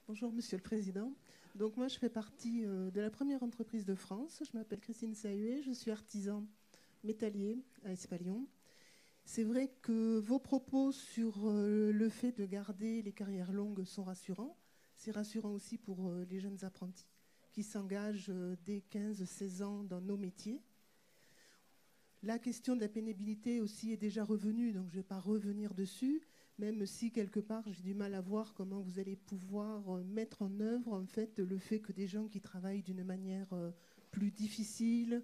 Bonjour Monsieur le Président. Donc moi je fais partie de la première entreprise de France. Je m'appelle Christine Sahuet, je suis artisan métallier à Espalion. C'est vrai que vos propos sur le fait de garder les carrières longues sont rassurants. C'est rassurant aussi pour les jeunes apprentis qui s'engagent dès 15-16 ans dans nos métiers. La question de la pénibilité aussi est déjà revenue, donc je ne vais pas revenir dessus, même si quelque part j'ai du mal à voir comment vous allez pouvoir mettre en œuvre en fait, le fait que des gens qui travaillent d'une manière plus difficile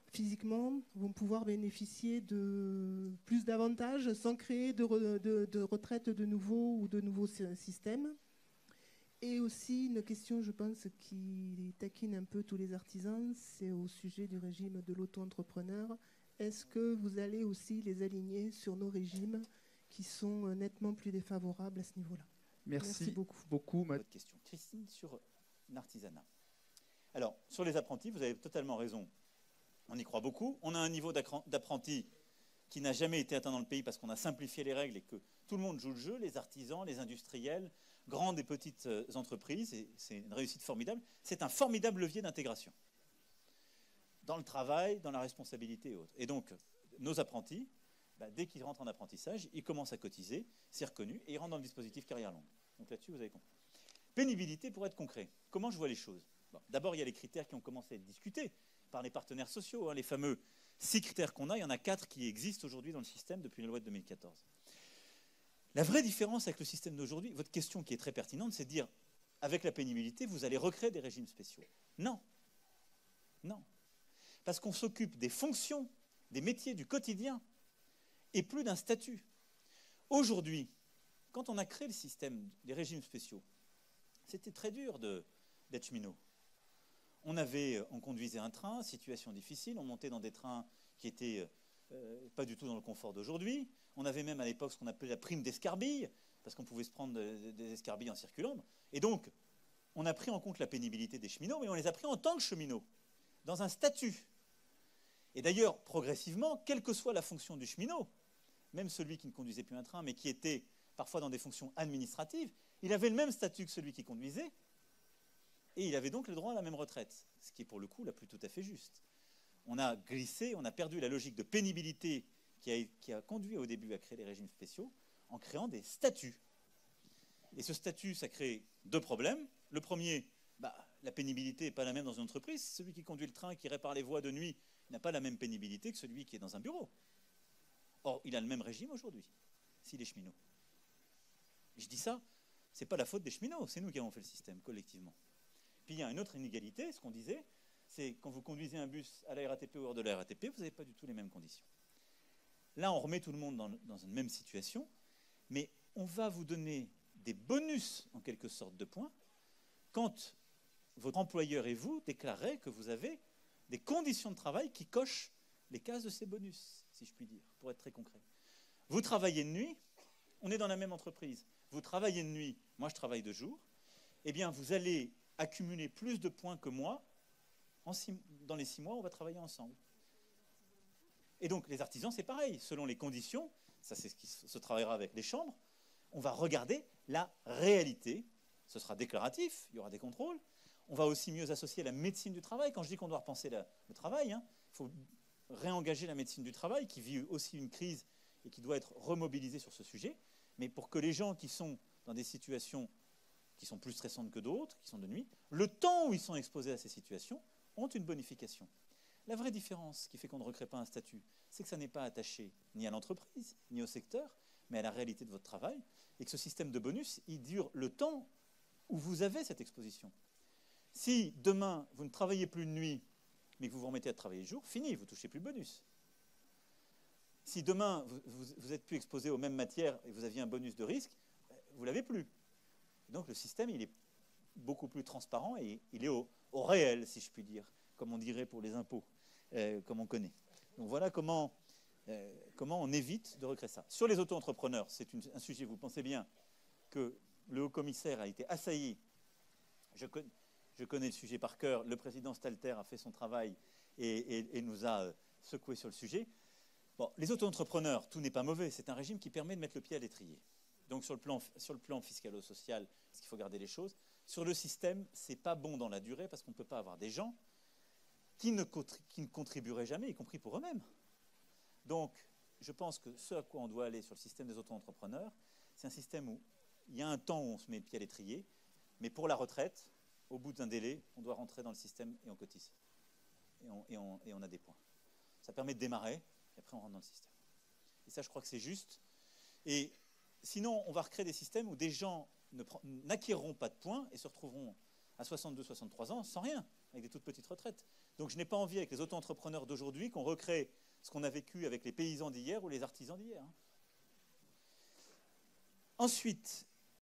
physiquement vont pouvoir bénéficier de plus d'avantages sans créer de retraite de nouveau ou de nouveaux systèmes. Et aussi une question, je pense, qui taquine un peu tous les artisans, c'est au sujet du régime de l'auto-entrepreneur. Est-ce que vous allez aussi les aligner sur nos régimes qui sont nettement plus défavorables à ce niveau-là? Merci beaucoup. Votre question. Christine, sur l'artisanat. Alors, sur les apprentis, vous avez totalement raison. On y croit beaucoup. On a un niveau d'apprentis qui n'a jamais été atteint dans le pays parce qu'on a simplifié les règles et que tout le monde joue le jeu, les artisans, les industriels, grandes et petites entreprises, et c'est une réussite formidable. C'est un formidable levier d'intégration dans le travail, dans la responsabilité et autres. Et donc, nos apprentis, dès qu'ils rentrent en apprentissage, ils commencent à cotiser, c'est reconnu, et ils rentrent dans le dispositif carrière longue. Donc là-dessus, vous avez compris. Pénibilité, pour être concret, comment je vois les choses? D'abord, il y a les critères qui ont commencé à être discutés par les partenaires sociaux, les fameux 6 critères qu'on a, il y en a 4 qui existent aujourd'hui dans le système depuis la loi de 2014. La vraie différence avec le système d'aujourd'hui, votre question qui est très pertinente, c'est de dire, avec la pénibilité, vous allez recréer des régimes spéciaux. Non. Non. Parce qu'on s'occupe des fonctions, des métiers du quotidien, et plus d'un statut. Aujourd'hui, quand on a créé le système des régimes spéciaux, c'était très dur d'être cheminot. On conduisait un train, situation difficile, on montait dans des trains qui étaient pas du tout dans le confort d'aujourd'hui. On avait même à l'époque ce qu'on appelait la prime d'escarbille, parce qu'on pouvait se prendre des escarbilles en circulant. Et donc, on a pris en compte la pénibilité des cheminots, mais on les a pris en tant que cheminots, dans un statut. Et d'ailleurs, progressivement, quelle que soit la fonction du cheminot, même celui qui ne conduisait plus un train, mais qui était parfois dans des fonctions administratives, il avait le même statut que celui qui conduisait, et il avait donc le droit à la même retraite, ce qui est pour le coup là plus tout à fait juste. On a glissé, on a perdu la logique de pénibilité qui a conduit au début à créer les régimes spéciaux, en créant des statuts. Et ce statut, ça crée 2 problèmes. Le premier, la pénibilité n'est pas la même dans une entreprise. Celui qui conduit le train, qui répare les voies de nuit, n'a pas la même pénibilité que celui qui est dans un bureau. Or, il a le même régime aujourd'hui, s'il est cheminot. Je dis ça, ce n'est pas la faute des cheminots, c'est nous qui avons fait le système, collectivement. Puis il y a une autre inégalité, ce qu'on disait, c'est quand vous conduisez un bus à la RATP ou hors de la RATP, vous n'avez pas du tout les mêmes conditions. Là, on remet tout le monde dans une même situation, mais on va vous donner des bonus, en quelque sorte, de points, quand votre employeur et vous déclarez que vous avez des conditions de travail qui cochent les cases de ces bonus, si je puis dire, pour être très concret. Vous travaillez de nuit, on est dans la même entreprise. Vous travaillez de nuit, moi je travaille de jour, eh bien vous allez accumuler plus de points que moi. Dans les 6 mois, on va travailler ensemble. Et donc les artisans, c'est pareil, selon les conditions, ça c'est ce qui se travaillera avec les chambres, on va regarder la réalité, ce sera déclaratif, il y aura des contrôles, on va aussi mieux associer la médecine du travail. Quand je dis qu'on doit repenser le travail, il faut réengager la médecine du travail, qui vit aussi une crise et qui doit être remobilisée sur ce sujet, mais pour que les gens qui sont dans des situations qui sont plus stressantes que d'autres, qui sont de nuit, le temps où ils sont exposés à ces situations, ont une bonification. La vraie différence qui fait qu'on ne recrée pas un statut, c'est que ça n'est pas attaché ni à l'entreprise, ni au secteur, mais à la réalité de votre travail, et que ce système de bonus, il dure le temps où vous avez cette exposition. Si demain, vous ne travaillez plus de nuit, mais que vous vous remettez à travailler le jour, fini, vous ne touchez plus le bonus. Si demain, vous n'êtes plus exposé aux mêmes matières et vous aviez un bonus de risque, vous ne l'avez plus. Donc le système, il est beaucoup plus transparent et il est au réel, si je puis dire, comme on dirait pour les impôts, comme on connaît. Donc voilà comment on évite de recréer ça. Sur les auto-entrepreneurs, c'est un sujet, vous pensez bien, que le haut-commissaire a été assailli. Je connais le sujet par cœur. Le président Stalter a fait son travail et nous a secoué sur le sujet. Bon, les auto-entrepreneurs, tout n'est pas mauvais. C'est un régime qui permet de mettre le pied à l'étrier. Donc sur le plan fiscalo-social, parce qu'il faut garder les choses. Sur le système, ce n'est pas bon dans la durée parce qu'on ne peut pas avoir des gens qui ne contribueraient jamais, y compris pour eux-mêmes. Donc, je pense que ce à quoi on doit aller sur le système des auto-entrepreneurs, c'est un système où il y a un temps où on se met le pied à l'étrier, mais pour la retraite, au bout d'un délai, on doit rentrer dans le système et on cotise. Et on a des points. Ça permet de démarrer, et après on rentre dans le système. Et ça, je crois que c'est juste. Et sinon, on va recréer des systèmes où des gens n'acquerront pas de points et se retrouveront à 62, 63 ans sans rien, avec des toutes petites retraites. Donc je n'ai pas envie, avec les auto-entrepreneurs d'aujourd'hui, qu'on recrée ce qu'on a vécu avec les paysans d'hier ou les artisans d'hier. Ensuite,